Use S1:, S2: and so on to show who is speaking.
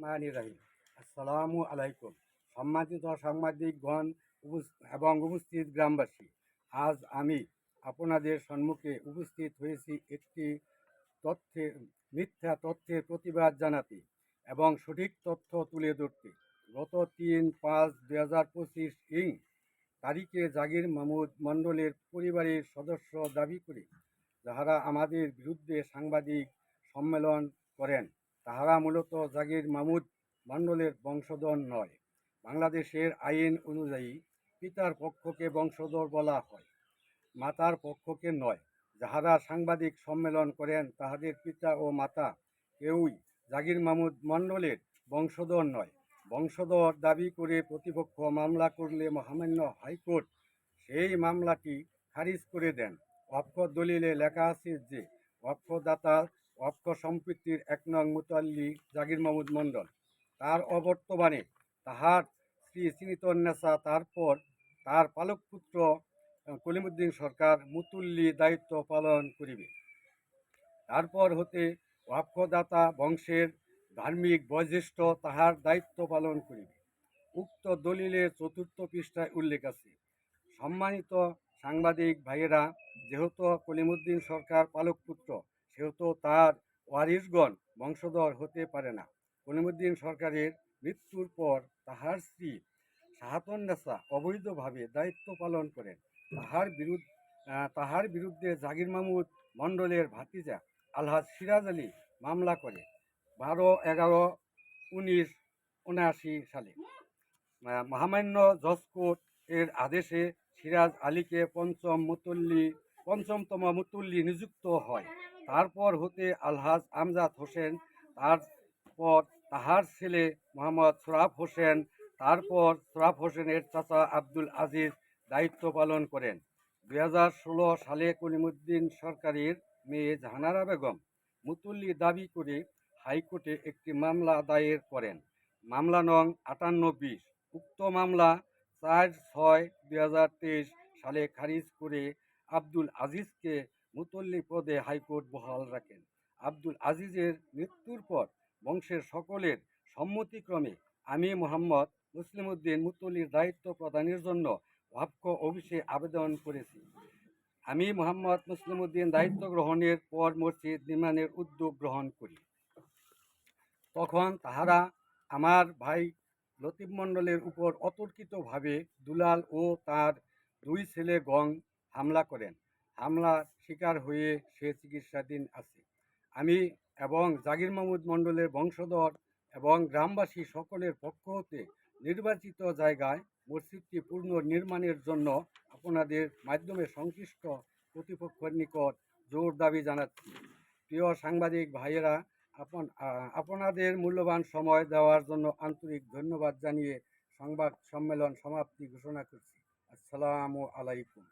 S1: রহমানির রহিম। আসসালামু আলাইকুম। সম্মানিত সাংবাদিকগণ এবং উপস্থিত গ্রামবাসী, আজ আমি আপনাদের সম্মুখে উপস্থিত হয়েছি একটি মিথ্যা তথ্যের প্রতিবাদ জানাতে এবং সঠিক তথ্য তুলে ধরতে। গত ৩-৫-২০২৫ তারিখে জাগির মাহমুদ মণ্ডলের পরিবারের সদস্য দাবি করে যাহারা আমাদের বিরুদ্ধে সাংবাদিক সম্মেলন করেন তাহারা মূলত জাগির মাহমুদ মণ্ডলের বংশধর নয়। বাংলাদেশের আইন অনুযায়ী পিতার পক্ষকে বংশধর বলা হয়, মাতার পক্ষকে নয়। যাহারা সাংবাদিক সম্মেলন করেন তাহাদের পিতা ও মাতা কেউই জাগির মাহমুদ মণ্ডলের বংশধর নয়। বংশধর দাবি করে প্রতিপক্ষ মামলা করলে মহামান্য হাইকোর্ট সেই মামলাটি খারিজ করে দেন। ওয়াক্ফ দলিলে লেখা আছে যে ওয়াক্ফদাতার ওয়াক্ফ সম্পত্তির ১ নং মুতাল্লি জাগির মাহমুদ মণ্ডল, তার অবর্তমানে তাহার স্ত্রী সিনিতন্নেসা, তারপর তার পালক পুত্র কলিমুদ্দিন সরকার মুতুল্লি দায়িত্ব পালন করিবে। তারপর হতে ওয়াক্ফদাতা বংশের ধার্মিক বয়োজ্যেষ্ঠ তাহার দায়িত্ব পালন করিবে। উক্ত দলিলের ৪র্থ পৃষ্ঠায় উল্লেখ আছে। সম্মানিত সাংবাদিক ভাইয়েরা, যেহেতু কলিমুদ্দিন সরকার পালক পুত্র, সেহেতু তার ওয়ারিশগণ বংশধর হতে পারে না। কলিমুদ্দিন সরকারের মৃত্যুর পর তাহার স্ত্রী শাহাতুন্নেসা অবৈধভাবে দায়িত্ব পালন করেন। তাহার বিরুদ্ধে জাগির মাহমুদ মণ্ডলের ভাতিজা আলহাজ সিরাজ আলী মামলা করে 12/11/1979 সালে। মহামান্য জজ কোর্ট এর আদেশে সিরাজ আলীকে পঞ্চমতম মুতুল্লি নিযুক্ত হয়। তারপর হতে আলহাজ আমজাদ হোসেন, তারপর তাহার ছেলে মোহাম্মদ সোহরাব হোসেন, তারপর সোহরাব হোসেনের চাচা আব্দুল আজিজ দায়িত্ব পালন করেন। 2016 সালে কলিমুদ্দিন সরকারের মেয়ে জাহানারা বেগম মুতুল্লি দাবি করে হাইকোর্টে একটি মামলা দায়ের করেন, মামলা নং 5820। উক্ত মামলা 4/6/2023 সালে খারিজ করে আব্দুল আজিজকে মুতল্লি পদে হাইকোর্ট বহাল রাখেন। আব্দুল আজিজের মৃত্যুর পর বংশের সকলের সম্মতিক্রমে আমি মোহাম্মদ মুসলিমউদ্দিন মুতল্লির দায়িত্ব প্রদানের জন্য ওয়াক্ফ অফিসে আবেদন করেছি। আমি মোহাম্মদ মুসলিমউদ্দিন দায়িত্ব গ্রহণের পর মসজিদ নির্মাণের উদ্যোগ গ্রহণ করি। তখন তাহারা আমার ভাই লতিফ মণ্ডলের উপর অতর্কিতভাবে দুলাল ও তার 2 ছেলে গং হামলা করেন। হামলার শিকার হয়ে সে চিকিৎসাধীন আছে। আমি এবং জাগির মাহমুদ মণ্ডলের বংশধর এবং গ্রামবাসী সকলের পক্ষ হতে নির্বাচিত জায়গায় মসজিদটি পুনর্নির্মাণের জন্য আপনাদের মাধ্যমে সংশ্লিষ্ট কর্তৃপক্ষের নিকট জোর দাবি জানাচ্ছি। প্রিয় সাংবাদিক ভাইয়েরা, আপনাদের মূল্যবান সময় দেওয়ার জন্য আন্তরিক ধন্যবাদ জানিয়ে সংবাদ সম্মেলন সমাপ্তি ঘোষণা করছি। আসসালামু আলাইকুম।